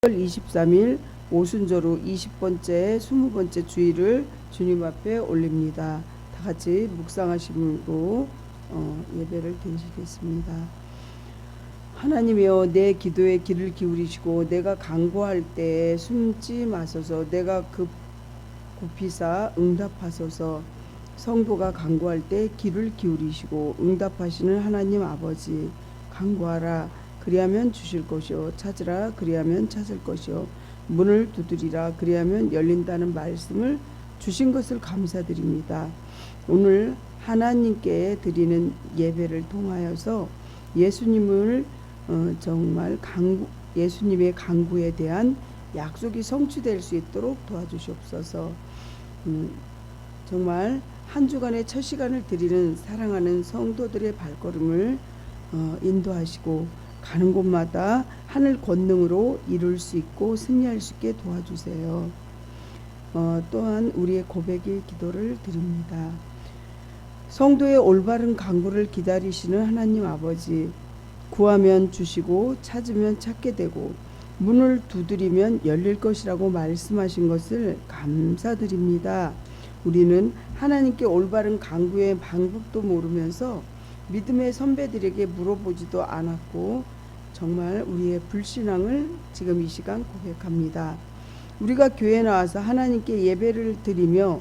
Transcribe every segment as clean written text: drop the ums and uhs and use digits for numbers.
12월 23일 오순절후 20번째, 20번째 주일을 주님 앞에 올립니다. 다 같이 묵상하심으로 예배를 드리겠습니다. 하나님이여, 내 기도에 귀를 기울이시고 내가 간구할 때 숨지 마소서. 내가 굽히사 응답하소서. 성도가 간구할 때 귀를 기울이시고 응답하시는 하나님 아버지, 간구하라 그리하면 주실 것이요, 찾으라 그리하면 찾을 것이요, 문을 두드리라 그리하면 열린다는 말씀을 주신 것을 감사드립니다. 오늘 하나님께 드리는 예배를 통하여서 예수님을 정말 예수님의 간구에 대한 약속이 성취될 수 있도록 도와주시옵소서. 정말 한 주간의 첫 시간을 드리는 사랑하는 성도들의 발걸음을 인도하시고 가는 곳마다 하늘 권능으로 이룰 수 있고 승리할 수 있게 도와주세요. 또한 우리의 고백의 기도를 드립니다. 성도의 올바른 간구를 기다리시는 하나님 아버지, 구하면 주시고 찾으면 찾게 되고 문을 두드리면 열릴 것이라고 말씀하신 것을 감사드립니다. 우리는 하나님께 올바른 간구의 방법도 모르면서 믿음의 선배들에게 물어보지도 않았고 정말 우리의 불신앙을 지금 이 시간 고백합니다. 우리가 교회에 나와서 하나님께 예배를 드리며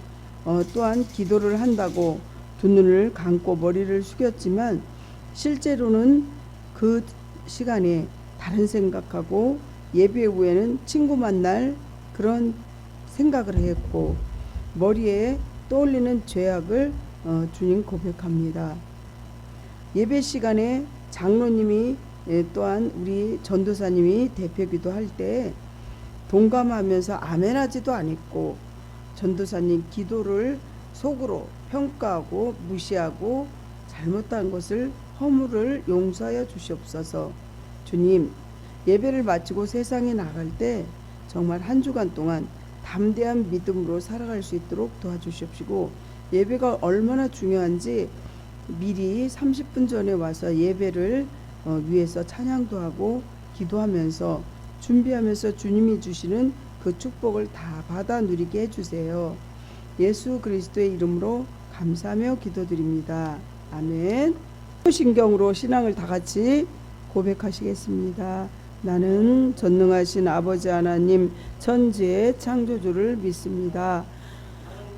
또한 기도를 한다고 두 눈을 감고 머리를 숙였지만 실제로는 그 시간에 다른 생각하고 예배 후에는 친구 만날 그런 생각을 했고 머리에 떠올리는 죄악을 주님 고백합니다. 예배 시간에 장로님이 또한 우리 전도사님이 대표기도 할 때 동감하면서 아멘하지도 않았고 전도사님 기도를 속으로 평가하고 무시하고 잘못한 것을 허물을 용서하여 주시옵소서. 주님, 예배를 마치고 세상에 나갈 때 정말 한 주간 동안 담대한 믿음으로 살아갈 수 있도록 도와주시옵시고 예배가 얼마나 중요한지 미리 30분 전에 와서 예배를 위해서 찬양도 하고 기도하면서 준비하면서 주님이 주시는 그 축복을 다 받아 누리게 해주세요. 예수 그리스도의 이름으로 감사하며 기도드립니다. 아멘. 신경으로 신앙을 다 같이 고백하시겠습니다. 나는 전능하신 아버지 하나님 천지의 창조주를 믿습니다.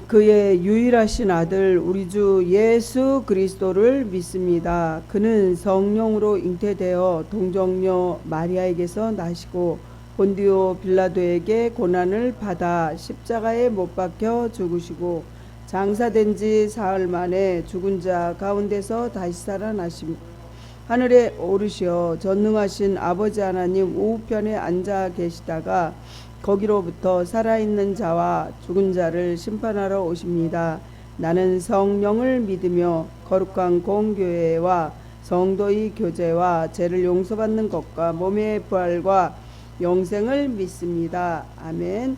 그의 유일하신 아들 우리 주 예수 그리스도를 믿습니다. 그는 성령으로 잉태되어 동정녀 마리아에게서 나시고 본디오 빌라도에게 고난을 받아 십자가에 못 박혀 죽으시고 장사된 지 사흘 만에 죽은 자 가운데서 다시 살아나심 하늘에 오르시어 전능하신 아버지 하나님 우편에 앉아 계시다가 거기로부터 살아있는 자와 죽은 자를 심판하러 오십니다. 나는 성령을 믿으며 거룩한 공교회와 성도의 교제와 죄를 용서받는 것과 몸의 부활과 영생을 믿습니다. 아멘.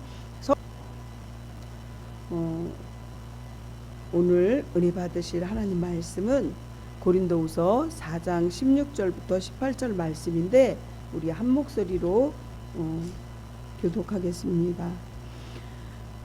오늘 은혜 받으실 하나님 말씀은 고린도후서 4장 16절부터 18절 말씀인데 우리 한 목소리로 교독하겠습니다.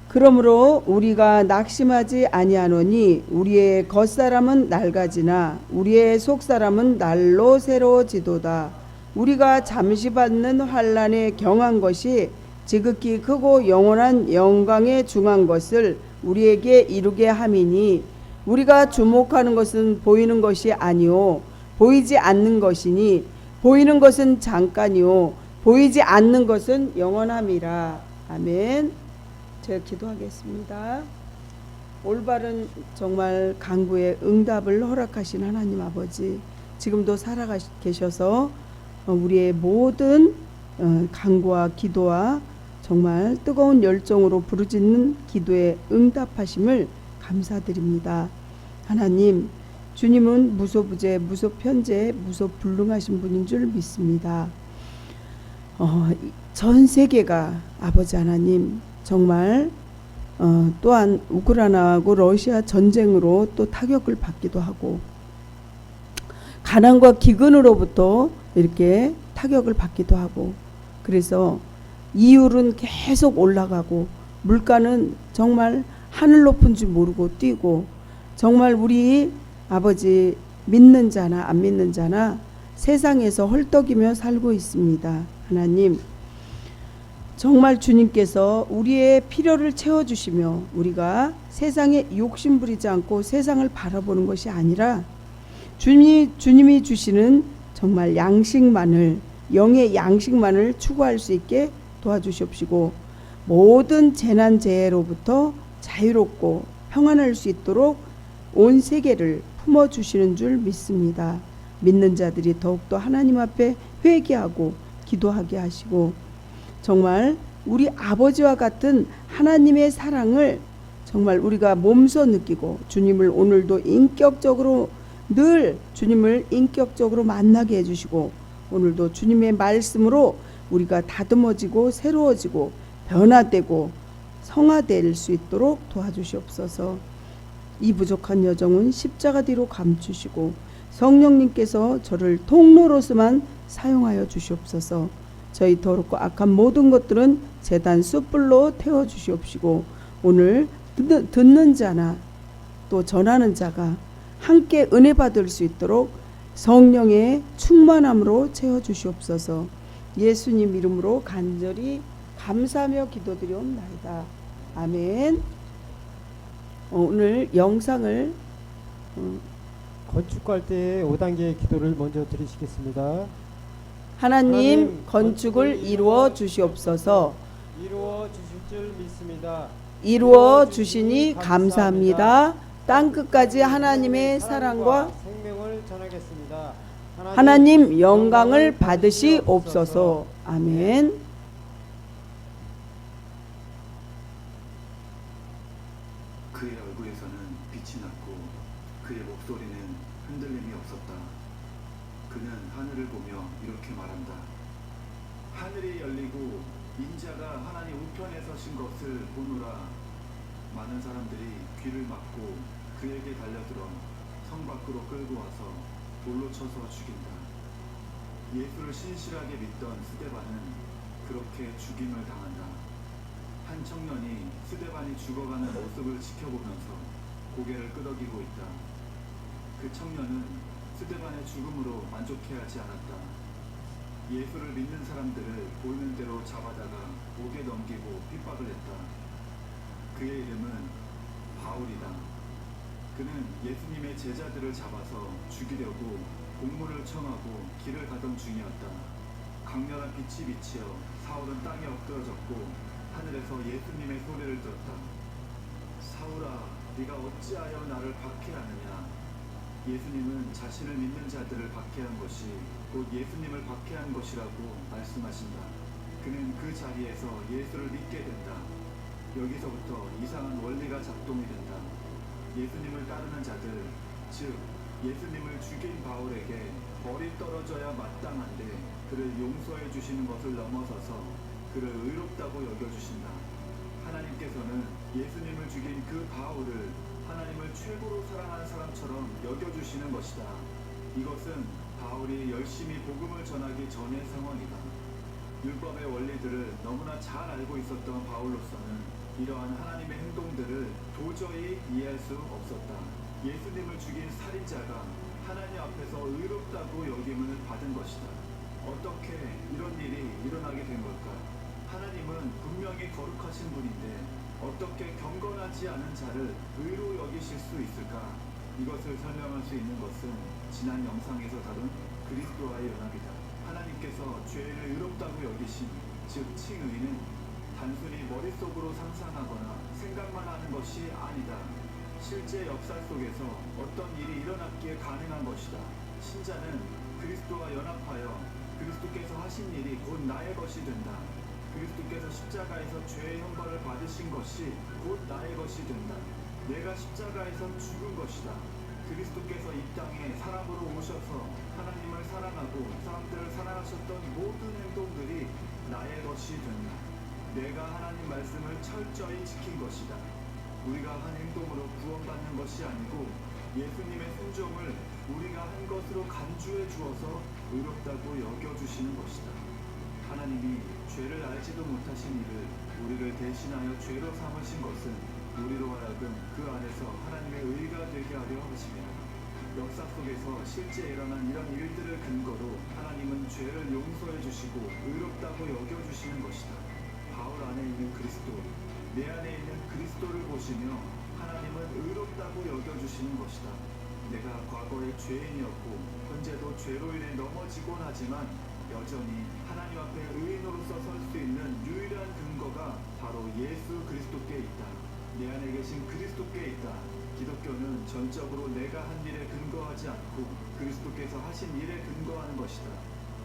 그러므로 우리가 낙심하지 아니하노니 우리의 겉사람은 낡아지나 우리의 속사람은 날로 새로워지도다. 우리가 잠시 받는 환난에 경한 것이 지극히 크고 영원한 영광에 중한 것을 우리에게 이루게 함이니 우리가 주목하는 것은 보이는 것이 아니요 보이지 않는 것이니 보이는 것은 잠깐이요 보이지 않는 것은 영원함이라. 아멘. 제가 기도하겠습니다. 올바른 정말 간구의 응답을 허락하신 하나님 아버지, 지금도 살아계셔서 우리의 모든 간구와 기도와 정말 뜨거운 열정으로 부르짖는 기도에 응답하심을 감사드립니다. 하나님, 주님은 무소부재, 무소편재, 무소불능하신 분인 줄 믿습니다. 전 세계가 아버지 하나님 정말 또한 우크라이나하고 러시아 전쟁으로 또 타격을 받기도 하고 가난과 기근으로부터 이렇게 타격을 받기도 하고 그래서 이율은 계속 올라가고 물가는 정말 하늘 높은 줄 모르고 뛰고 정말 우리 아버지 믿는 자나 안 믿는 자나 세상에서 헐떡이며 살고 있습니다. 하나님 정말 주님께서 우리의 필요를 채워주시며 우리가 세상에 욕심 부리지 않고 세상을 바라보는 것이 아니라 주님이 주시는 정말 양식만을 영의 양식만을 추구할 수 있게 도와주시옵시고 모든 재난재해로부터 자유롭고 평안할 수 있도록 온 세계를 품어주시는 줄 믿습니다. 믿는 자들이 더욱더 하나님 앞에 회개하고 기도하게 하시고 정말 우리 아버지와 같은 하나님의 사랑을 정말 우리가 몸소 느끼고 주님을 오늘도 인격적으로 늘 주님을 인격적으로 만나게 해주시고 오늘도 주님의 말씀으로 우리가 다듬어지고 새로워지고 변화되고 성화될 수 있도록 도와주시옵소서. 이 부족한 여정은 십자가 뒤로 감추시고 성령님께서 저를 통로로서만 사용하여 주시옵소서. 저희 더럽고 악한 모든 것들은 제단 숯불로 태워주시옵시고 오늘 듣는 자나 또 전하는 자가 함께 은혜 받을 수 있도록 성령의 충만함으로 채워주시옵소서. 예수님 이름으로 간절히 감사하며 기도드리옵나이다. 아멘. 오늘 영상을 건축할 때 5단계 기도를 먼저 드리시겠습니다. 하나님 건축을 이루어 주시옵소서. 이루어 주실 줄 믿습니다. 이루어 주시니 감사합니다. 땅끝까지 하나님의 사랑과 생명을 전하겠습니다. 하나님 영광을 받으시옵소서. 아멘. 그의 얼굴에서는 빛이 났고 그의 목소리는 흔들림이 없었다. 그는 하늘을 보며 이렇게 말한다. 하늘이 열리고 인자가 하나님 우편에 서신 것을 보노라. 많은 사람들이 귀를 막고 그에게 달려들어 성 밖으로 끌고 와서 돌로 쳐서 죽인다. 예수를 신실하게 믿던 스데반은 그렇게 죽임을 당한다. 한 청년이 스데반이 죽어가는 모습을 지켜보면서 고개를 끄덕이고 있다. 그 청년은 스데반의 죽음으로 만족해하지 않았다. 예수를 믿는 사람들을 보이는 대로 잡아다가 목에 넘기고 핍박을 했다. 그의 이름은 바울이다. 그는 예수님의 제자들을 잡아서 죽이려고 공물을 청하고 길을 가던 중이었다. 강렬한 빛이 비치어 사울은 땅에 엎드러졌고 하늘에서 예수님의 소리를 들었다. 사울아, 네가 어찌하여 나를 박해하느냐? 예수님은 자신을 믿는 자들을 박해한 것이 곧 예수님을 박해한 것이라고 말씀하신다. 그는 그 자리에서 예수를 믿게 된다. 여기서부터 이상한 원리가 작동이 된다. 예수님을 따르는 자들, 즉 예수님을 죽인 바울에게 벌이 떨어져야 마땅한데 그를 용서해 주시는 것을 넘어서서 그를 의롭다고 여겨주신다. 하나님께서는 예수님을 죽인 그 바울을 하나님을 최고로 사랑하는 사람처럼 여겨주시는 것이다. 이것은 바울이 열심히 복음을 전하기 전의 상황이다. 율법의 원리들을 너무나 잘 알고 있었던 바울로서는 이러한 하나님의 행동들을 도저히 이해할 수 없었다. 예수님을 죽인 살인자가 하나님 앞에서 의롭다고 여김을 받은 것이다. 어떻게 이런 일이 일어나게 된 걸까? 하나님은 분명히 거룩하신 분인데 어떻게 경건하지 않은 자를 의로 여기실 수 있을까? 이것을 설명할 수 있는 것은 지난 영상에서 다룬 그리스도와의 연합이다. 하나님께서 죄인을 의롭다고 여기심, 즉 칭의는 단순히 머릿속으로 상상하거나 생각만 하는 것이 아니다. 실제 역사 속에서 어떤 일이 일어났기에 가능한 것이다. 신자는 그리스도와 연합하여 그리스도께서 하신 일이 곧 나의 것이 된다. 그리스도께서 십자가에서 죄의 형벌을 받으신 것이 곧 나의 것이 된다. 내가 십자가에서 죽은 것이다. 그리스도께서 이 땅에 사람으로 오셔서 하나님을 사랑하고 사람들을 사랑하셨던 모든 행동들이 나의 것이 된다. 내가 하나님 말씀을 철저히 지킨 것이다. 우리가 한 행동으로 구원받는 것이 아니고 예수님의 순종을 우리가 한 것으로 간주해 주어서 의롭다고 여겨주시는 것이다. 하나님이 죄를 알지도 못하신 이를 우리를 대신하여 죄로 삼으신 것은 우리로 하여금 그 안에서 하나님의 의가 되게 하려 하심이라. 역사 속에서 실제 일어난 이런 일들을 근거로 하나님은 죄를 용서해 주시고 의롭다고 여겨주시는 것이다. 바울 안에 있는 그리스도, 내 안에 있는 그리스도를 보시며 하나님은 의롭다고 여겨주시는 것이다. 내가 과거에 죄인이었고 현재도 죄로 인해 넘어지곤 하지만 여전히 하나님 앞에 의인으로서 설 수 있는 유일한 근거가 바로 예수 그리스도께 있다. 내 안에 계신 그리스도께 있다. 기독교는 전적으로 내가 한 일에 근거하지 않고 그리스도께서 하신 일에 근거하는 것이다.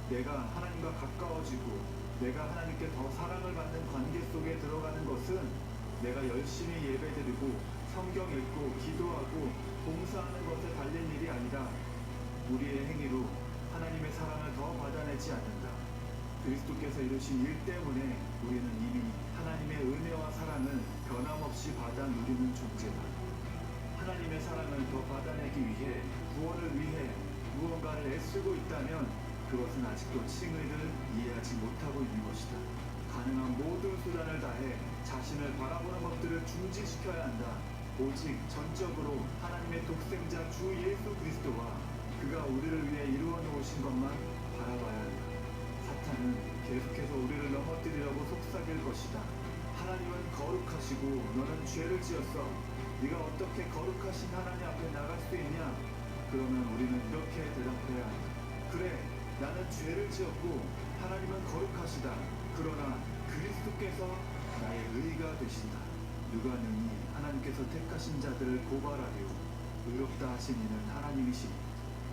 내가 하나님과 가까워지고 내가 하나님께 더 사랑을 받는 관계 속에 들어가는 것은 내가 열심히 예배드리고 성경 읽고 기도하고 봉사하는 것에 달린 일이 아니라 우리의 행위로 하나님의 사랑을 더 받아내지 않는다. 그리스도께서 이루신 일 때문에 우리는 이미 하나님의 은혜와 사랑을 변함없이 받아 누리는 존재다. 하나님의 사랑을 더 받아내기 위해 구원을 위해 무언가를 애쓰고 있다면 그것은 아직도 칭의를 이해하지 못하고 있는 것이다. 가능한 모든 수단을 다해 자신을 바라보는 것들을 중지시켜야 한다. 오직 전적으로 하나님의 독생자 주 예수 그리스도와 그가 우리를 위해 이루어 놓으신 것만 바라봐야 한다. 사탄은 계속해서 우리를 넘어뜨리려고 속삭일 것이다. 하나님은 거룩하시고 너는 죄를 지었어. 네가 어떻게 거룩하신 하나님 앞에 나갈 수 있냐? 그러면 우리는 이렇게 대답해야 한다. 그래, 나는 죄를 지었고 하나님은 거룩하시다. 그러나 그리스도께서 나의 의가 되신다. 누가 능히 하나님께서 택하신 자들을 고발하리요. 의롭다 하신 이는 하나님이시니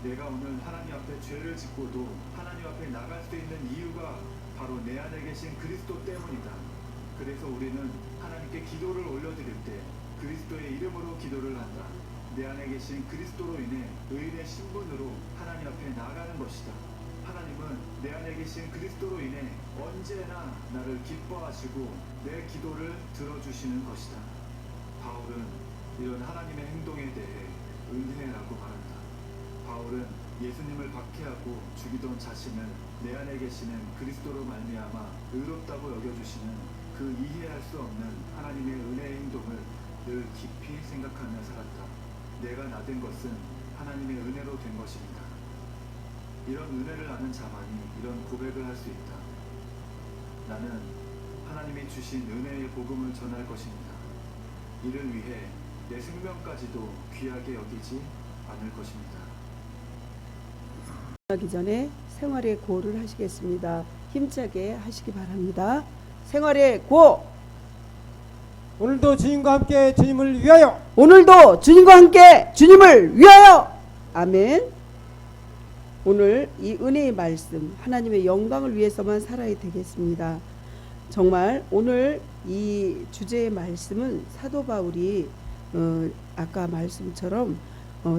내가 오늘 하나님 앞에 죄를 짓고도 하나님 앞에 나갈 수 있는 이유가 바로 내 안에 계신 그리스도 때문이다. 그래서 우리는 하나님께 기도를 올려드릴 때 그리스도의 이름으로 기도를 한다. 내 안에 계신 그리스도로 인해 의인의 신분으로 하나님 앞에 나가는 것이다. 하나님은 내 안에 계신 그리스도로 인해 언제나 나를 기뻐하시고 내 기도를 들어주시는 것이다. 바울은 이런 하나님의 행동에 대해 은혜라고 말한다. 바울은 예수님을 박해하고 죽이던 자신을 내 안에 계시는 그리스도로 말미암아 의롭다고 여겨주시는 그 이해할 수 없는 하나님의 은혜의 행동을 늘 깊이 생각하며 살았다. 내가 나된 것은 하나님의 은혜로 된 것입니다. 이런 은혜를 아는 자만이 이런 고백을 할 수 있다. 나는 하나님이 주신 은혜의 복음을 전할 것입니다. 이를 위해 내 생명까지도 귀하게 여기지 않을 것입니다. 하기 전에 생활의 고를 하시겠습니다. 힘차게 하시기 바랍니다. 생활의 고! 오늘도 주님과 함께 주님을 위하여. 오늘도 주님과 함께 주님을 위하여! 아멘. 오늘 이 은혜의 말씀, 하나님의 영광을 위해서만 살아야 되겠습니다. 정말 오늘 이 주제의 말씀은 사도 바울이 아까 말씀처럼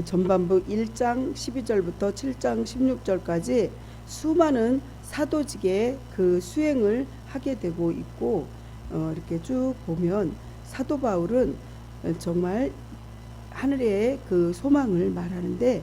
전반부 1장 12절부터 7장 16절까지 수많은 사도직의 그 수행을 하게 되고 있고 이렇게 쭉 보면 사도 바울은 정말 하늘의 그 소망을 말하는데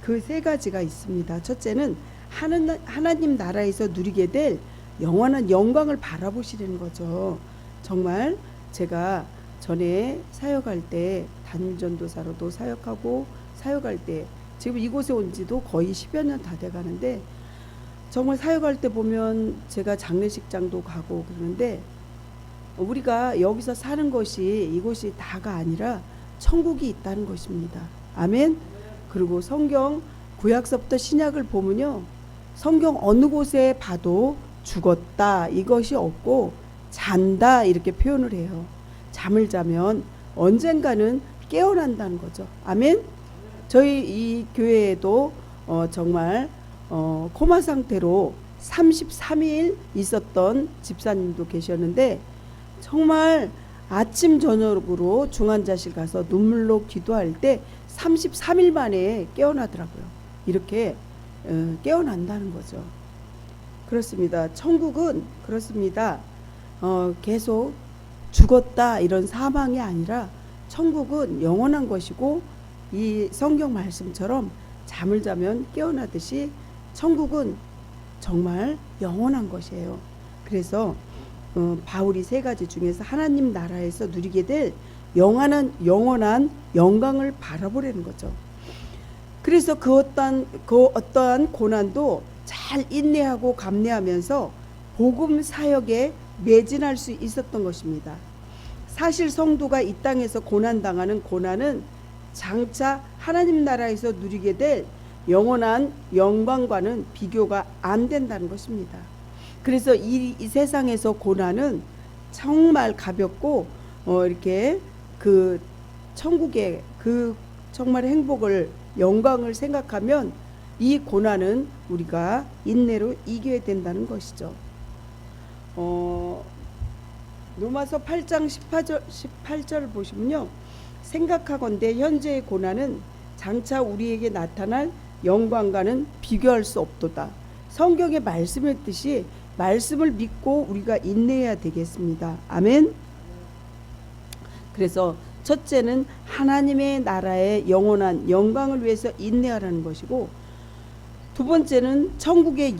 그 세 가지가 있습니다. 첫째는 하나님 나라에서 누리게 될 영원한 영광을 바라보시려는 거죠. 정말 제가 전에 사역할 때 단전도사로도 사역하고 사역할 때 지금 이곳에 온 지도 거의 10여 년 다 돼 가는데 정말 사역할 때 보면 제가 장례식장도 가고 그러는데 우리가 여기서 사는 것이 이곳이 다가 아니라 천국이 있다는 것입니다. 아멘. 그리고 성경 구약서부터 신약을 보면요. 성경 어느 곳에 봐도 죽었다 이것이 없고 잔다 이렇게 표현을 해요. 잠을 자면 언젠가는 깨어난다는 거죠. 아멘. 저희 이 교회에도 정말 코마 상태로 33일 있었던 집사님도 계셨는데 정말 아침 저녁으로 중환자실 가서 눈물로 기도할 때 33일 만에 깨어나더라고요. 이렇게 깨어난다는 거죠. 그렇습니다. 천국은 그렇습니다. 계속 죽었다 이런 사망이 아니라 천국은 영원한 것이고 이 성경 말씀처럼 잠을 자면 깨어나듯이 천국은 정말 영원한 것이에요. 그래서 바울이 세 가지 중에서 하나님 나라에서 누리게 될 영원한 영광을 바라보려는 거죠. 그래서 그 어떠한 고난도 잘 인내하고 감내하면서 복음 사역에 매진할 수 있었던 것입니다. 사실 성도가 이 땅에서 고난당하는 고난은 장차 하나님 나라에서 누리게 될 영원한 영광과는 비교가 안 된다는 것입니다. 그래서 이 세상에서 고난은 정말 가볍고 이렇게 그 천국의 그 정말 행복을 영광을 생각하면 이 고난은 우리가 인내로 이겨야 된다는 것이죠. 로마서 8장 18절을 보시면요, 생각하건대 현재의 고난은 장차 우리에게 나타날 영광과는 비교할 수 없도다. 성경의 말씀의 뜻이 말씀을 믿고 우리가 인내해야 되겠습니다. 아멘. 그래서 첫째는 하나님의 나라의 영원한 영광을 위해서 인내하라는 것이고, 두 번째는 천국의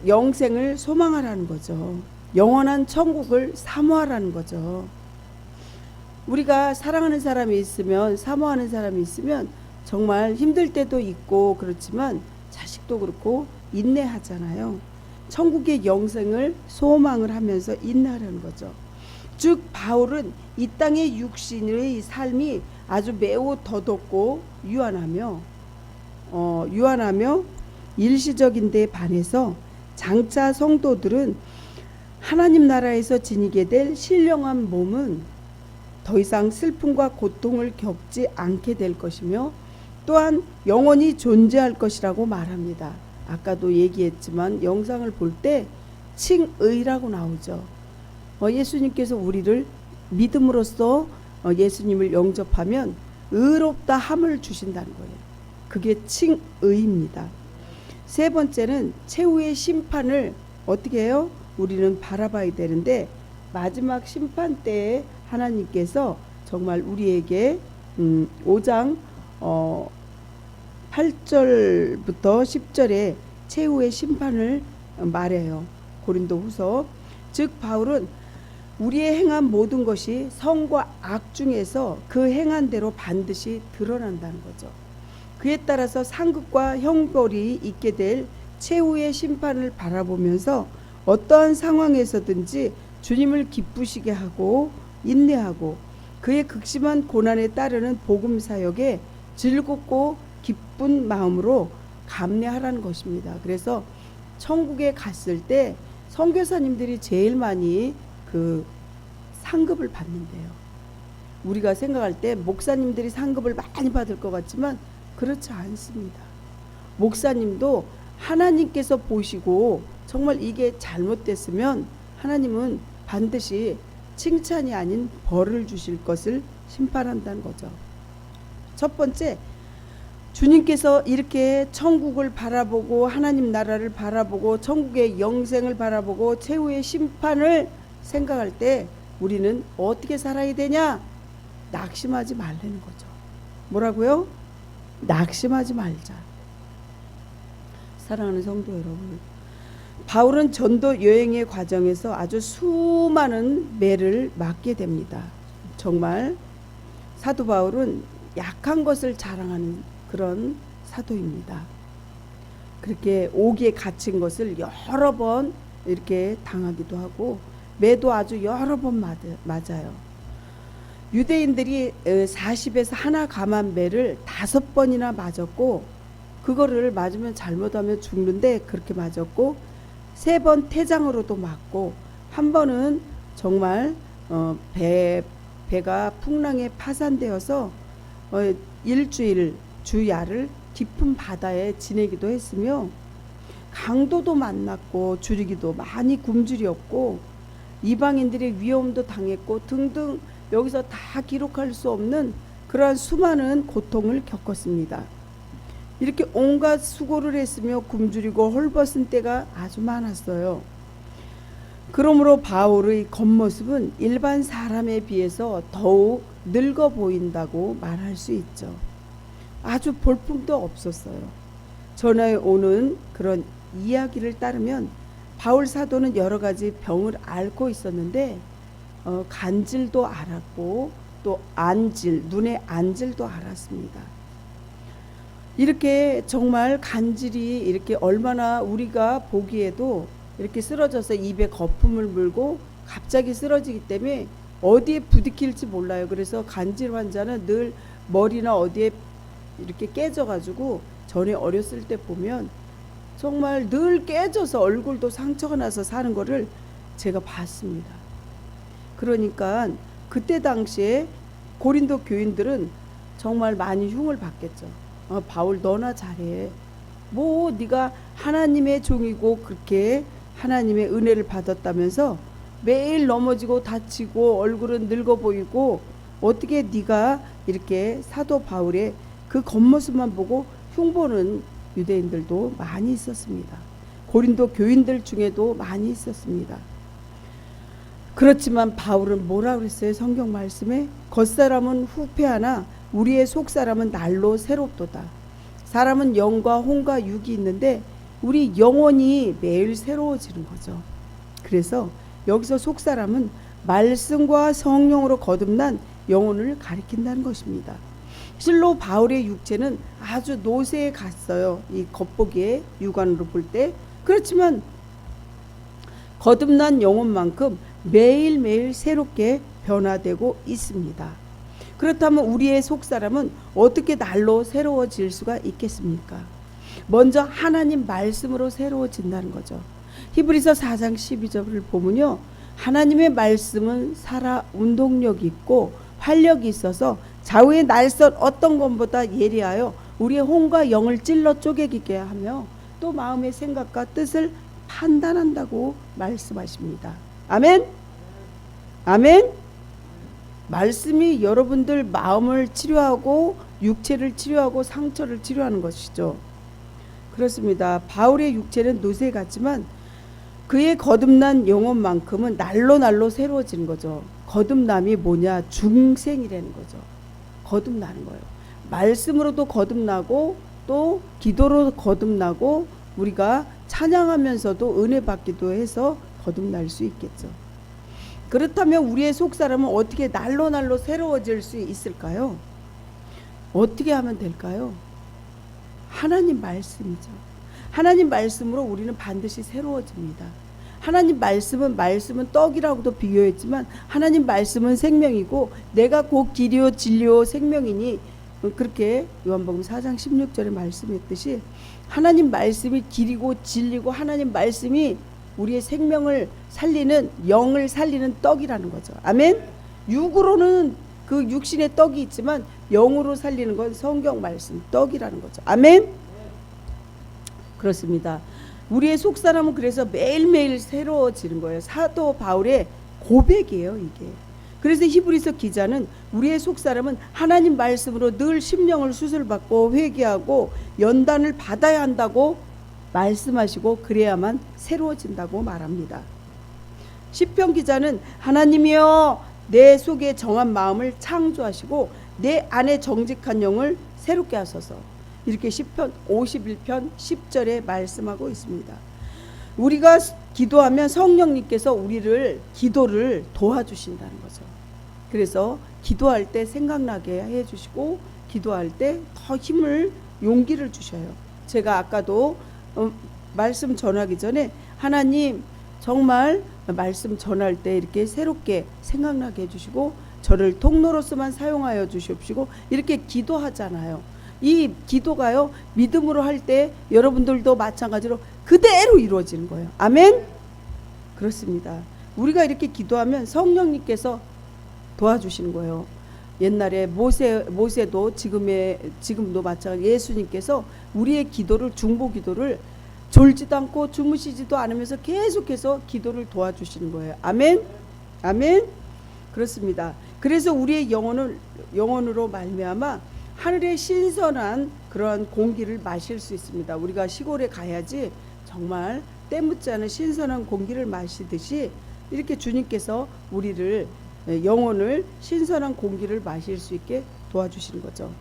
영생을 소망하라는 거죠. 영원한 천국을 사모하라는 거죠. 우리가 사랑하는 사람이 있으면, 사모하는 사람이 있으면 정말 힘들 때도 있고 그렇지만 자식도 그렇고 인내하잖아요. 천국의 영생을 소망을 하면서 인내하라는 거죠. 즉 바울은 이 땅의 육신의 삶이 아주 매우 더덥고 유한하며 일시적인 데 반해서 장차 성도들은 하나님 나라에서 지니게 될 신령한 몸은 더 이상 슬픔과 고통을 겪지 않게 될 것이며 또한 영원히 존재할 것이라고 말합니다. 아까도 얘기했지만 영상을 볼 때 칭의라고 나오죠. 예수님께서 우리를 믿음으로써 예수님을 영접하면 의롭다 함을 주신다는 거예요. 그게 칭의입니다. 세 번째는 최후의 심판을 어떻게 해요? 우리는 바라봐야 되는데, 마지막 심판 때에 하나님께서 정말 우리에게 5장 8절부터 10절에 최후의 심판을 말해요. 고린도후서. 즉 바울은 우리의 행한 모든 것이 선과 악 중에서 그 행한 대로 반드시 드러난다는 거죠. 그에 따라서 상급과 형벌이 있게 될 최후의 심판을 바라보면서 어떠한 상황에서든지 주님을 기쁘시게 하고 인내하고 그의 극심한 고난에 따르는 복음 사역에 즐겁고 기쁜 마음으로 감내하라는 것입니다. 그래서 천국에 갔을 때 선교사님들이 제일 많이 그 상급을 받는데요. 우리가 생각할 때 목사님들이 상급을 많이 받을 것 같지만 그렇지 않습니다. 목사님도 하나님께서 보시고 정말 이게 잘못됐으면 하나님은 반드시 칭찬이 아닌 벌을 주실 것을 심판한다는 거죠. 첫 번째, 주님께서 이렇게 천국을 바라보고 하나님 나라를 바라보고 천국의 영생을 바라보고 최후의 심판을 생각할 때 우리는 어떻게 살아야 되냐? 낙심하지 말라는 거죠. 뭐라고요? 낙심하지 말자. 사랑하는 성도 여러분, 바울은 전도 여행의 과정에서 아주 수많은 매를 맞게 됩니다. 정말 사도 바울은 약한 것을 자랑하는 그런 사도입니다. 그렇게 오기에 갇힌 것을 여러 번 이렇게 당하기도 하고 매도 아주 여러 번 맞아요. 유대인들이 40에서 하나 감한 매를 5번이나 맞았고, 그거를 맞으면 잘못하면 죽는데 그렇게 맞았고, 3번 태장으로도 맞고, 한 번은 정말 배가 풍랑에 파산되어서 일주일 주야를 깊은 바다에 지내기도 했으며, 강도도 만났고 주리기도 많이 굶주렸고 이방인들의 위험도 당했고 등등, 여기서 다 기록할 수 없는 그러한 수많은 고통을 겪었습니다. 이렇게 온갖 수고를 했으며 굶주리고 헐벗은 때가 아주 많았어요. 그러므로 바울의 겉모습은 일반 사람에 비해서 더욱 늙어 보인다고 말할 수 있죠. 아주 볼품도 없었어요. 전에 오는 그런 이야기를 따르면 바울 사도는 여러 가지 병을 앓고 있었는데 간질도 알았고 또 안질, 눈의 안질도 알았습니다. 이렇게 정말 간질이 이렇게 얼마나 우리가 보기에도 이렇게 쓰러져서 입에 거품을 물고 갑자기 쓰러지기 때문에 어디에 부딪힐지 몰라요. 그래서 간질 환자는 늘 머리나 어디에 이렇게 깨져가지고 전에 어렸을 때 보면 정말 늘 깨져서 얼굴도 상처가 나서 사는 거를 제가 봤습니다. 그러니까 그때 당시에 고린도 교인들은 정말 많이 흉을 받겠죠. 바울 너나 잘해. 뭐 네가 하나님의 종이고 그렇게 하나님의 은혜를 받았다면서 매일 넘어지고 다치고 얼굴은 늙어 보이고 어떻게 네가 이렇게 사도 바울의 그 겉모습만 보고 흉보는 유대인들도 많이 있었습니다. 고린도 교인들 중에도 많이 있었습니다. 그렇지만 바울은 뭐라 그랬어요? 성경 말씀에 겉사람은 후패하나 우리의 속사람은 날로 새롭도다. 사람은 영과 혼과 육이 있는데 우리 영혼이 매일 새로워지는 거죠. 그래서 여기서 속사람은 말씀과 성령으로 거듭난 영혼을 가리킨다는 것입니다. 실로 바울의 육체는 아주 노쇠에 갔어요. 이 겉보기에 육안으로 볼 때. 그렇지만 거듭난 영혼만큼 매일매일 새롭게 변화되고 있습니다. 그렇다면 우리의 속사람은 어떻게 날로 새로워질 수가 있겠습니까? 먼저 하나님 말씀으로 새로워진다는 거죠. 히브리서 4장 12절을 보면요, 하나님의 말씀은 살아 운동력이 있고 활력이 있어서 좌우의 날선 어떤 것보다 예리하여 우리의 혼과 영을 찔러 쪼개기게 하며 또 마음의 생각과 뜻을 판단한다고 말씀하십니다. 아멘? 아멘? 말씀이 여러분들 마음을 치료하고 육체를 치료하고 상처를 치료하는 것이죠. 그렇습니다. 바울의 육체는 노쇠 같지만 그의 거듭난 영혼만큼은 날로 새로워지는 거죠. 거듭남이 뭐냐? 중생이라는 거죠. 거듭나는 거예요. 말씀으로도 거듭나고 또 기도로 거듭나고 우리가 찬양하면서도 은혜 받기도 해서 거듭날 수 있겠죠. 그렇다면 우리의 속사람은 어떻게 날로 새로워질 수 있을까요? 어떻게 하면 될까요? 하나님 말씀이죠. 하나님 말씀으로 우리는 반드시 새로워집니다. 하나님 말씀은 떡이라고도 비교했지만 하나님 말씀은 생명이고 내가 곧 길이요 진리요 생명이니 그렇게 요한복음 4장 16절에 말씀했듯이 하나님 말씀이 길이고 진리고 하나님 말씀이 우리의 생명을 살리는 영을 살리는 떡이라는 거죠. 아멘. 육으로는 그 육신의 떡이 있지만 영으로 살리는 건 성경 말씀 떡이라는 거죠. 아멘. 그렇습니다. 우리의 속사람은 그래서 매일매일 새로워지는 거예요. 사도 바울의 고백이에요, 이게. 그래서 히브리서 기자는 우리의 속사람은 하나님 말씀으로 늘 심령을 수술받고 회개하고 연단을 받아야 한다고 말씀하시고 그래야만 새로워진다고 말합니다. 시편 기자는 하나님이여 내 속에 정한 마음을 창조하시고 내 안에 정직한 영을 새롭게 하소서. 이렇게 시편 51편 10절에 말씀하고 있습니다. 우리가 기도하면 성령님께서 우리를 기도를 도와주신다는 거죠. 그래서 기도할 때 생각나게 해주시고 기도할 때 더 힘을 용기를 주셔요. 제가 아까도 말씀 전하기 전에 하나님 정말 말씀 전할 때 이렇게 새롭게 생각나게 해주시고 저를 통로로서만 사용하여 주시옵시고 이렇게 기도하잖아요. 이 기도가요 믿음으로 할 때 여러분들도 마찬가지로 그대로 이루어지는 거예요. 아멘. 그렇습니다. 우리가 이렇게 기도하면 성령님께서 도와주시는 거예요. 옛날에 모세도 지금도 마찬가지 예수님께서 우리의 기도를 중보 기도를 졸지도 않고 주무시지도 않으면서 계속해서 기도를 도와주시는 거예요. 아멘. 아멘. 그렇습니다. 그래서 우리의 영혼으로 말미암아 하늘의 신선한 그러한 공기를 마실 수 있습니다. 우리가 시골에 가야지 정말 때묻지 않은 신선한 공기를 마시듯이 이렇게 주님께서 우리를 영혼을 신선한 공기를 마실 수 있게 도와주시는 거죠.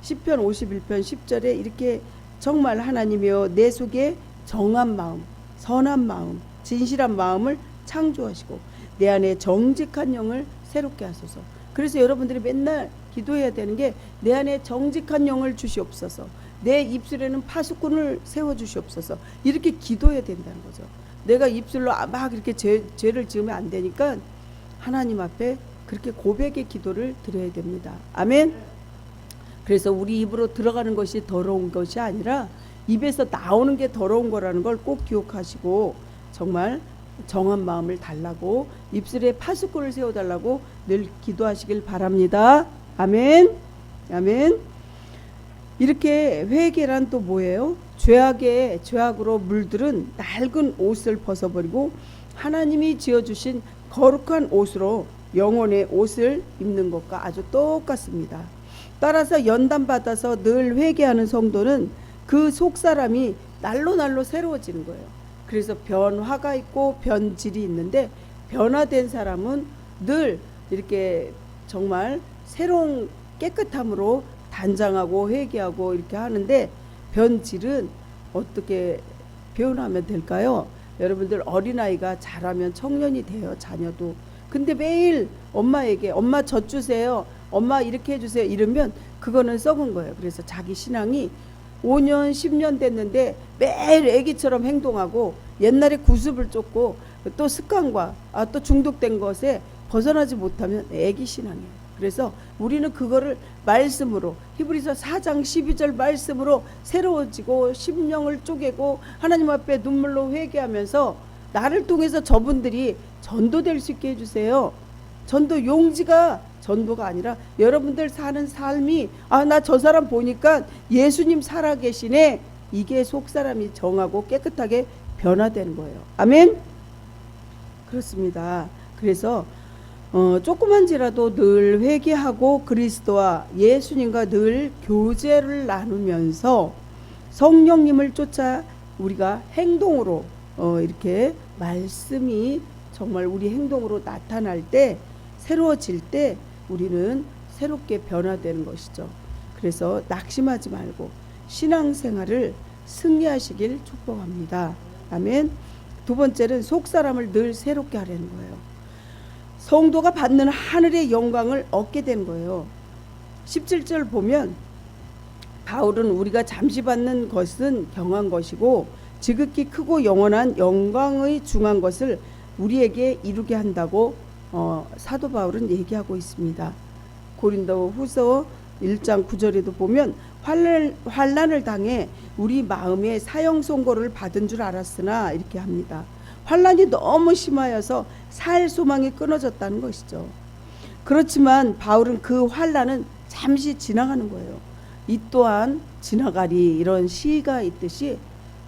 시편 51편 10절에 이렇게 정말 하나님이여 내 속에 정한 마음, 선한 마음, 진실한 마음을 창조하시고 내 안에 정직한 영을 새롭게 하소서. 그래서 여러분들이 맨날 기도해야 되는 게 내 안에 정직한 영을 주시옵소서. 내 입술에는 파수꾼을 세워주시옵소서. 이렇게 기도해야 된다는 거죠. 내가 입술로 막 이렇게 죄를 지으면 안 되니까 하나님 앞에 그렇게 고백의 기도를 드려야 됩니다. 아멘. 그래서 우리 입으로 들어가는 것이 더러운 것이 아니라 입에서 나오는 게 더러운 거라는 걸 꼭 기억하시고 정말 정한 마음을 달라고 입술에 파수꾼을 세워달라고 늘 기도하시길 바랍니다. 아멘. 아멘. 이렇게 회개란 또 뭐예요? 죄악으로 물들은 낡은 옷을 벗어버리고 하나님이 지어주신 거룩한 옷으로 영혼의 옷을 입는 것과 아주 똑같습니다. 따라서 연단받아서 늘 회개하는 성도는 그 속사람이 날로 새로워지는 거예요. 그래서 변화가 있고 변질이 있는데 변화된 사람은 늘 이렇게 정말 새로운 깨끗함으로 단장하고 회개하고 이렇게 하는데 변질은 어떻게 표현하면 될까요? 여러분들 어린아이가 자라면 청년이 돼요. 자녀도. 근데 매일 엄마에게 엄마 젖 주세요. 엄마 이렇게 해주세요. 이러면 그거는 썩은 거예요. 그래서 자기 신앙이 5년 10년 됐는데 매일 애기처럼 행동하고 옛날에 구습을 쫓고 또 습관과 또 중독된 것에 벗어나지 못하면 애기 신앙이에요. 그래서 우리는 그거를 말씀으로 히브리서 4장 12절 말씀으로 새로워지고 심령을 쪼개고 하나님 앞에 눈물로 회개하면서 나를 통해서 저분들이 전도될 수 있게 해주세요. 전도 용지가 전도가 아니라 여러분들 사는 삶이 나 저 사람 보니까 예수님 살아계시네. 이게 속사람이 정하고 깨끗하게 변화되는 거예요. 아멘. 그렇습니다. 그래서 조그만지라도 늘 회개하고 그리스도와 예수님과 늘 교제를 나누면서 성령님을 쫓아 우리가 행동으로 이렇게 말씀이 정말 우리 행동으로 나타날 때 새로워질 때 우리는 새롭게 변화되는 것이죠. 그래서 낙심하지 말고 신앙생활을 승리하시길 축복합니다. 아멘. 두 번째는 속사람을 늘 새롭게 하려는 거예요. 성도가 받는 하늘의 영광을 얻게 된 거예요. 17절 보면 바울은 우리가 잠시 받는 것은 경한 것이고 지극히 크고 영원한 영광의 중한 것을 우리에게 이루게 한다고 사도 바울은 얘기하고 있습니다. 고린도 후서 1장 9절에도 보면 환난을 당해 우리 마음에 사형 선고를 받은 줄 알았으나 이렇게 합니다. 환난이 너무 심하여서 살 소망이 끊어졌다는 것이죠. 그렇지만 바울은 그 환난은 잠시 지나가는 거예요. 이 또한 지나가리 이런 시가 있듯이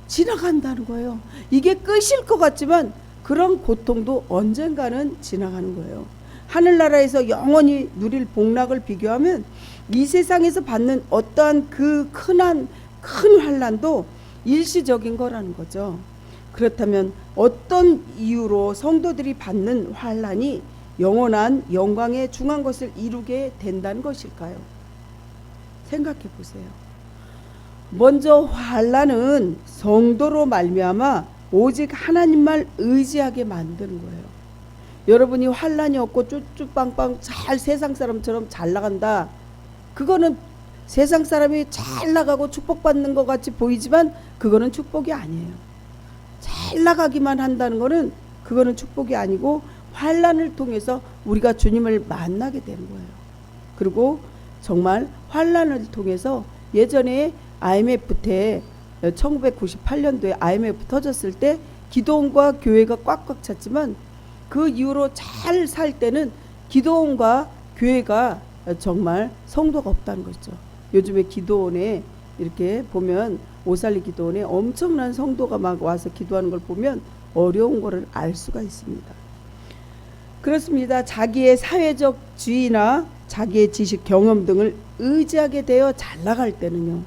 지나간다는 거예요. 이게 끝일 것 같지만 그런 고통도 언젠가는 지나가는 거예요. 하늘나라에서 영원히 누릴 복락을 비교하면 이 세상에서 받는 어떠한 그 큰 환난도 일시적인 거라는 거죠. 그렇다면 어떤 이유로 성도들이 받는 환난이 영원한 영광에 중한 것을 이루게 된다는 것일까요? 생각해 보세요. 먼저 환난은 성도로 말미암아 오직 하나님만 의지하게 만드는 거예요. 여러분이 환난이 없고 쭈쭈빵빵 잘 세상 사람처럼 잘 나간다. 그거는 세상 사람이 잘 나가고 축복받는 것 같이 보이지만 그거는 축복이 아니에요. 잘 나가기만 한다는 거는 그거는 축복이 아니고 환난을 통해서 우리가 주님을 만나게 되는 거예요. 그리고 정말 환난을 통해서 예전에 IMF 때 1998년도에 IMF 터졌을 때 기도원과 교회가 꽉꽉 찼지만 그 이후로 잘 살 때는 기도원과 교회가 정말 성도가 없다는 거죠. 요즘에 기도원에 이렇게 보면 오살리 기도원에 엄청난 성도가 막 와서 기도하는 걸 보면 어려운 거를 알 수가 있습니다. 그렇습니다. 자기의 사회적 지위나 자기의 지식 경험 등을 의지하게 되어 잘 나갈 때는요.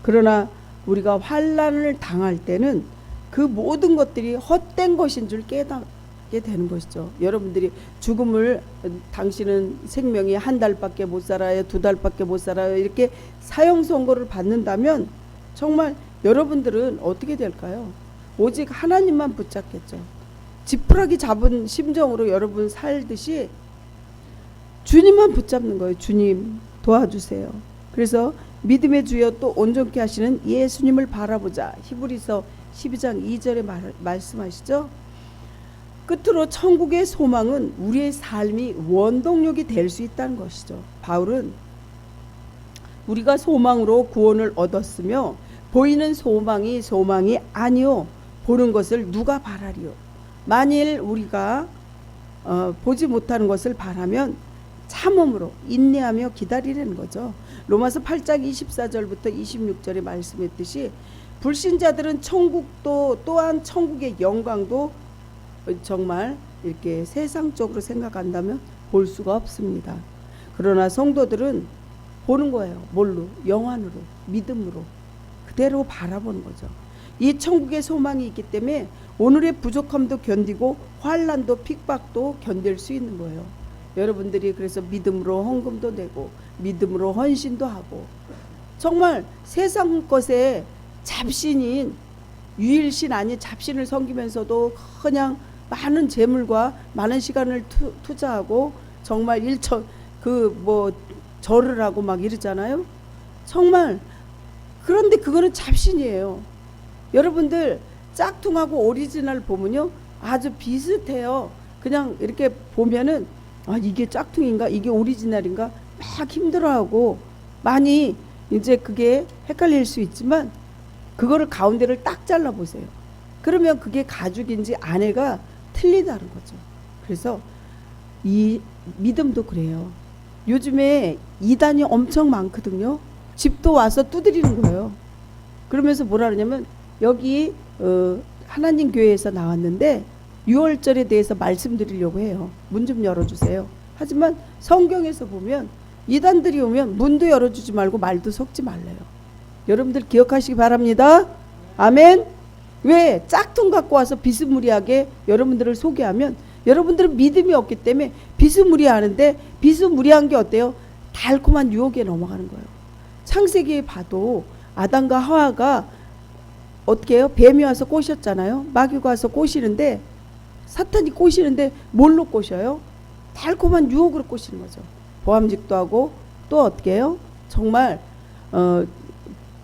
그러나 우리가 환난을 당할 때는 그 모든 것들이 헛된 것인 줄 깨닫게 되는 것이죠. 여러분들이 죽음을 당신은 생명이 한 달밖에 못 살아요, 2달밖에 못 살아요 이렇게 사형 선고를 받는다면 정말 여러분들은 어떻게 될까요? 오직 하나님만 붙잡겠죠. 지푸라기 잡은 심정으로 여러분 살듯이 주님만 붙잡는 거예요. 주님 도와주세요. 그래서 믿음의 주여 또 온전케 하시는 예수님을 바라보자. 히브리서 12장 2절에 말씀하시죠. 끝으로 천국의 소망은 우리의 삶이 원동력이 될 수 있다는 것이죠. 바울은 우리가 소망으로 구원을 얻었으며 보이는 소망이 소망이 아니요 보는 것을 누가 바라리요. 만일 우리가 보지 못하는 것을 바라면 참음으로 인내하며 기다리라는 거죠. 로마서 8장 24절부터 26절에 말씀했듯이 불신자들은 천국도 또한 천국의 영광도 정말 이렇게 세상적으로 생각한다면 볼 수가 없습니다. 그러나 성도들은 보는 거예요. 뭘로? 영안으로, 믿음으로 그대로 바라보는 거죠. 이 천국의 소망이 있기 때문에 오늘의 부족함도 견디고 환난도 핍박도 견딜 수 있는 거예요. 여러분들이 그래서 믿음으로 헌금도 내고 믿음으로 헌신도 하고 정말 세상 것에 잡신인 유일신 아닌 잡신을 섬기면서도 그냥 많은 재물과 많은 시간을 투자하고 정말 절을 하고 막 이러잖아요. 정말 그런데 그거는 잡신이에요. 여러분들 짝퉁하고 오리지널 보면요 아주 비슷해요. 그냥 이렇게 보면은 이게 짝퉁인가 이게 오리지널인가 막 힘들어하고 많이 이제 그게 헷갈릴 수 있지만 그거를 가운데를 딱 잘라보세요. 그러면 그게 가죽인지 안에가 틀리다는 거죠. 그래서 이 믿음도 그래요. 요즘에 이단이 엄청 많거든요. 집도 와서 두드리는 거예요. 그러면서 뭐라 그러냐면 여기 하나님 교회에서 나왔는데 6월절에 대해서 말씀드리려고 해요. 문 좀 열어주세요. 하지만 성경에서 보면 이단들이 오면 문도 열어주지 말고 말도 섞지 말래요. 여러분들 기억하시기 바랍니다. 아멘. 왜? 짝퉁 갖고 와서 비스무리하게 여러분들을 소개하면 여러분들은 믿음이 없기 때문에 비스무리하는데 비스무리한 게 어때요? 달콤한 유혹에 넘어가는 거예요. 창세기에 봐도 아담과 하와가 어떻게 해요? 뱀이 와서 꼬셨잖아요. 마귀가 와서 꼬시는데 사탄이 꼬시는데 뭘로 꼬셔요? 달콤한 유혹으로 꼬시는 거죠. 보암직도 하고 또 어떻게 해요? 정말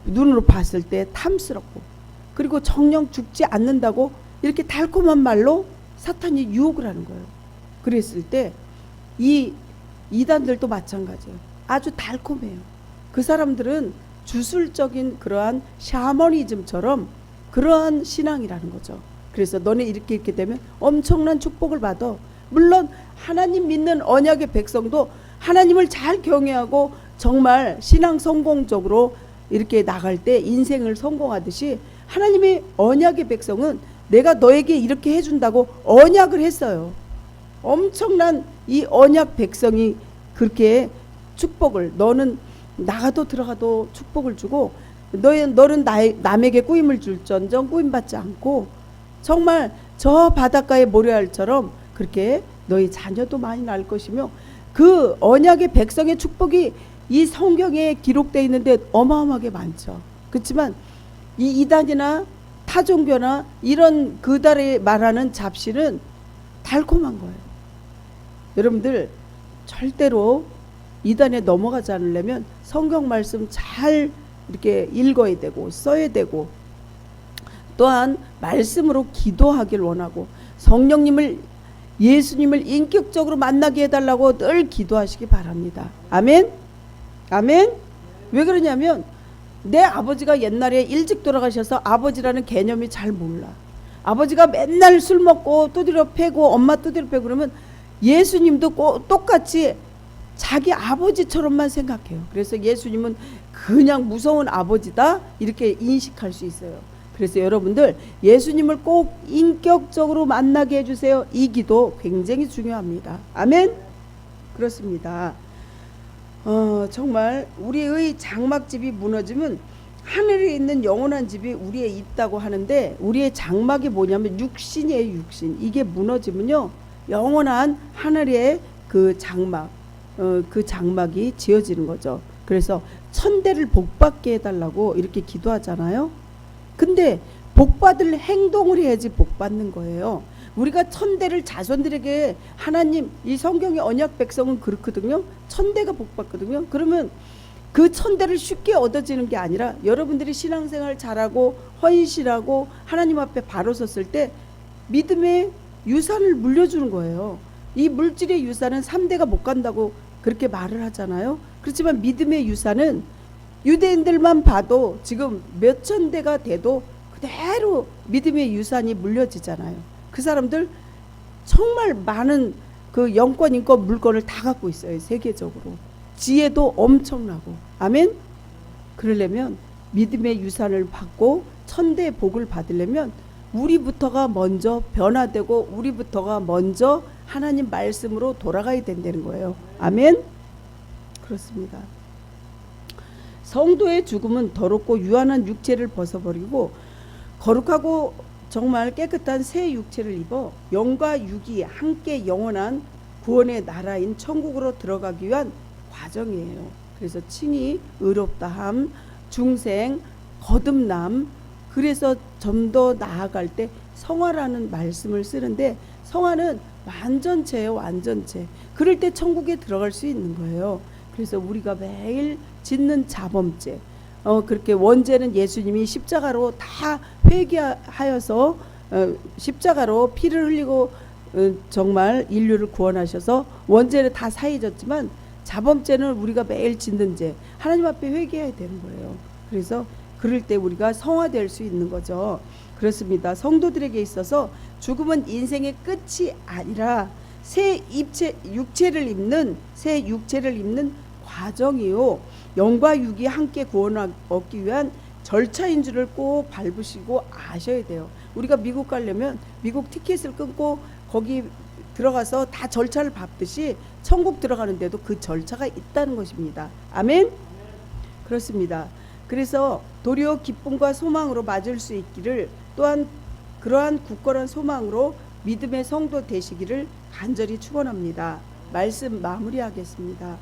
눈으로 봤을 때 탐스럽고 그리고 정령 죽지 않는다고 이렇게 달콤한 말로 사탄이 유혹을 하는 거예요. 그랬을 때 이 이단들도 마찬가지예요. 아주 달콤해요. 그 사람들은 주술적인 그러한 샤머니즘처럼 그러한 신앙이라는 거죠. 그래서 너네 이렇게 되면 엄청난 축복을 받아. 물론 하나님 믿는 언약의 백성도 하나님을 잘 경외하고 정말 신앙 성공적으로 이렇게 나갈 때 인생을 성공하듯이 하나님의 언약의 백성은 내가 너에게 이렇게 해준다고 언약을 했어요. 엄청난 이 언약 백성이 그렇게 축복을 너는 나가도 들어가도 축복을 주고 너는 남에게 꾸임을 줄전정 꾸임받지 않고 정말 저 바닷가의 모래알처럼 그렇게 너희 자녀도 많이 날 것이며 그 언약의 백성의 축복이 이 성경에 기록되어 있는데 어마어마하게 많죠. 그렇지만 이 이단이나 타종교나 이런 그달에 말하는 잡신은 달콤한 거예요. 여러분들 절대로 이단에 넘어가지 않으려면 성경 말씀 잘 이렇게 읽어야 되고 써야 되고 또한 말씀으로 기도하길 원하고 성령님을 예수님을 인격적으로 만나게 해달라고 늘 기도하시기 바랍니다. 아멘. 아멘. 왜 그러냐면 내 아버지가 옛날에 일찍 돌아가셔서 아버지라는 개념이 잘 몰라. 아버지가 맨날 술 먹고 두드려 패고 엄마 두드려 패고 그러면 예수님도 똑같이 자기 아버지처럼만 생각해요. 그래서 예수님은 그냥 무서운 아버지다 이렇게 인식할 수 있어요. 그래서 여러분들 예수님을 꼭 인격적으로 만나게 해주세요. 이 기도 굉장히 중요합니다. 아멘. 그렇습니다. 정말 우리의 장막집이 무너지면 하늘에 있는 영원한 집이 우리에 있다고 하는데 우리의 장막이 뭐냐면 육신이에요. 육신. 이게 무너지면요 영원한 하늘의 그 장막 그 장막이 지어지는 거죠. 그래서 천대를 복받게 해달라고 이렇게 기도하잖아요. 근데 복받을 행동을 해야지 복받는 거예요. 우리가 천대를 자손들에게 하나님, 이 성경의 언약 백성은 그렇거든요. 천대가 복받거든요. 그러면 그 천대를 쉽게 얻어지는 게 아니라 여러분들이 신앙생활 잘하고 헌신하고 하나님 앞에 바로 섰을 때 믿음의 유산을 물려주는 거예요. 이 물질의 유산은 3대가 못 간다고 그렇게 말을 하잖아요. 그렇지만 믿음의 유산은 유대인들만 봐도 지금 몇천 대가 돼도 그대로 믿음의 유산이 물려지잖아요. 그 사람들 정말 많은 그 영권, 인권, 물건을 다 갖고 있어요. 세계적으로. 지혜도 엄청나고. 아멘? 그러려면 믿음의 유산을 받고 천대의 복을 받으려면 우리부터가 먼저 변화되고 우리부터가 먼저 하나님 말씀으로 돌아가야 된다는 거예요. 아멘? 그렇습니다. 성도의 죽음은 더럽고 유한한 육체를 벗어버리고 거룩하고 정말 깨끗한 새 육체를 입어 영과 육이 함께 영원한 구원의 나라인 천국으로 들어가기 위한 과정이에요. 그래서 칭의, 의롭다함, 중생, 거듭남, 그래서 좀 더 나아갈 때 성화라는 말씀을 쓰는데 성화는 완전체예요. 완전체. 그럴 때 천국에 들어갈 수 있는 거예요. 그래서 우리가 매일 짓는 자범죄, 그렇게 원죄는 예수님이 십자가로 다 회개하여서 십자가로 피를 흘리고 정말 인류를 구원하셔서 원죄는 다 사해졌지만 자범죄는 우리가 매일 짓는 죄, 하나님 앞에 회개해야 되는 거예요. 그래서 그럴 때 우리가 성화될 수 있는 거죠. 그렇습니다. 성도들에게 있어서 죽음은 인생의 끝이 아니라 새 육체를 입는 과정이요. 영과 육이 함께 구원을 얻기 위한 절차인 줄을 꼭 밟으시고 아셔야 돼요. 우리가 미국 가려면 미국 티켓을 끊고 거기 들어가서 다 절차를 밟듯이 천국 들어가는데도 그 절차가 있다는 것입니다. 아멘? 그렇습니다. 그래서 도리어 기쁨과 소망으로 맞을 수 있기를, 또한 그러한 굳건한 소망으로 믿음의 성도 되시기를 간절히 축원합니다. 말씀 마무리하겠습니다.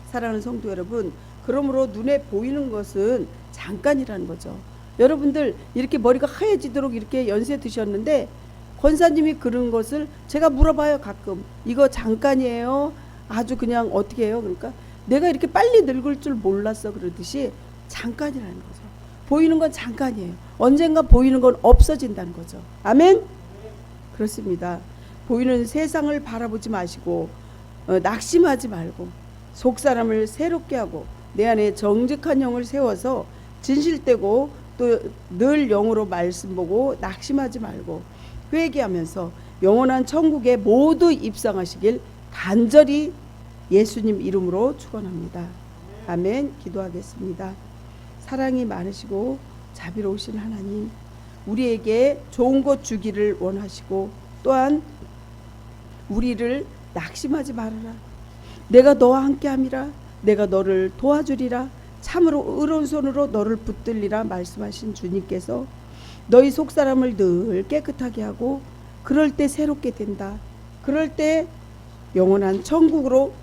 사랑하는 성도 여러분, 그러므로 눈에 보이는 것은 잠깐이라는 거죠. 여러분들 이렇게 머리가 하얘지도록 이렇게 연세 드셨는데 권사님이 그런 것을 제가 물어봐요. 가끔 이거 잠깐이에요, 아주 그냥 어떻게 해요? 그러니까 내가 이렇게 빨리 늙을 줄 몰랐어 그러듯이 잠깐이라는 거죠. 보이는 건 잠깐이에요. 언젠가 보이는 건 없어진다는 거죠. 아멘? 그렇습니다. 보이는 세상을 바라보지 마시고 낙심하지 말고 속사람을 새롭게 하고 내 안에 정직한 영을 세워서 진실되고 또 늘 영으로 말씀 보고 낙심하지 말고 회개하면서 영원한 천국에 모두 입성하시길 간절히 예수님 이름으로 축원합니다. 아멘. 기도하겠습니다. 사랑이 많으시고 자비로우신 하나님, 우리에게 좋은 것 주기를 원하시고 또한 우리를 낙심하지 말아라. 내가 너와 함께함이라. 내가 너를 도와주리라. 참으로 의로운 손으로 너를 붙들리라 말씀하신 주님께서 너희 속사람을 늘 깨끗하게 하고 그럴 때 새롭게 된다. 그럴 때 영원한 천국으로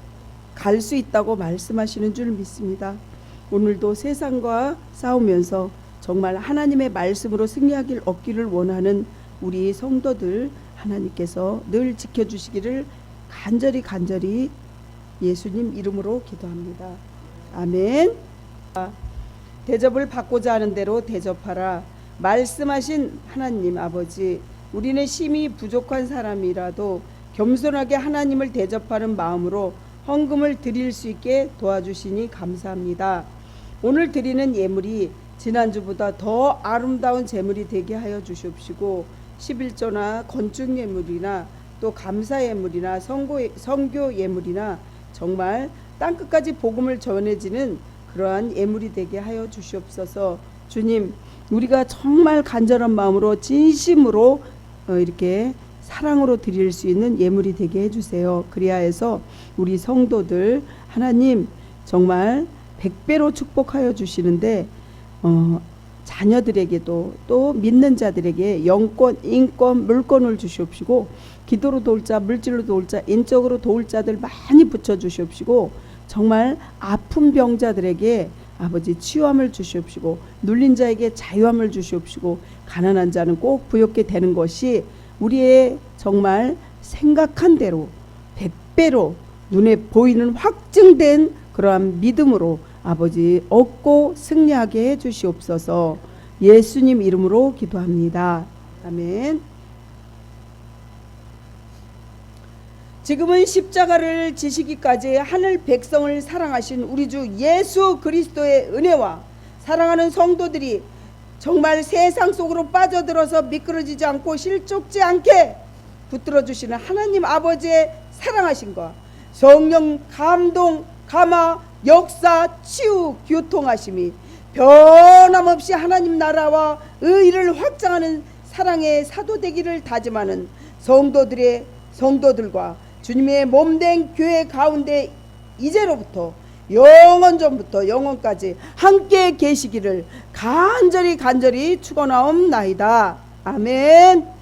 갈 수 있다고 말씀하시는 줄 믿습니다. 오늘도 세상과 싸우면서 정말 하나님의 말씀으로 승리하길 얻기를 원하는 우리 성도들 하나님께서 늘 지켜주시기를 간절히 예수님 이름으로 기도합니다. 아멘. 대접을 받고자 하는 대로 대접하라. 말씀하신 하나님 아버지, 우리는 심히 부족한 사람이라도 겸손하게 하나님을 대접하는 마음으로 헌금을 드릴 수 있게 도와주시니 감사합니다. 오늘 드리는 예물이 지난주보다 더 아름다운 제물이 되게 하여 주시옵시고 11조나 건축 예물이나 또 감사 예물이나 선교 예물이나 정말 땅끝까지 복음을 전해지는 그러한 예물이 되게 하여 주시옵소서. 주님, 우리가 정말 간절한 마음으로 진심으로 이렇게 사랑으로 드릴 수 있는 예물이 되게 해주세요. 그리하여서 우리 성도들 하나님 정말 100배로 축복하여 주시는데 자녀들에게도 또 믿는 자들에게 영권, 인권, 물권을 주시옵시고 기도로 도울 자, 물질로 도울 자, 인적으로 도울 자들 많이 붙여주시옵시고 정말 아픈 병자들에게 아버지 치유함을 주시옵시고 눌린 자에게 자유함을 주시옵시고 가난한 자는 꼭 부욕게 되는 것이 우리의 정말 생각한 대로 100배로 눈에 보이는 확증된 그러한 믿음으로 아버지 얻고 승리하게 해주시옵소서. 예수님 이름으로 기도합니다. 아멘. 지금은 십자가를 지시기까지 하늘 백성을 사랑하신 우리 주 예수 그리스도의 은혜와 사랑하는 성도들이 정말 세상 속으로 빠져들어서 미끄러지지 않고 실족지 않게 붙들어 주시는 하나님 아버지의 사랑하심과 성령 감동, 감화, 역사, 치유, 교통하심이 변함없이 하나님 나라와 의를 확장하는 사랑의 사도 되기를 다짐하는 성도들과 주님의 몸된 교회 가운데 이제로부터 영원 전부터 영원까지 함께 계시기를 간절히 축원하옵나이다. 아멘.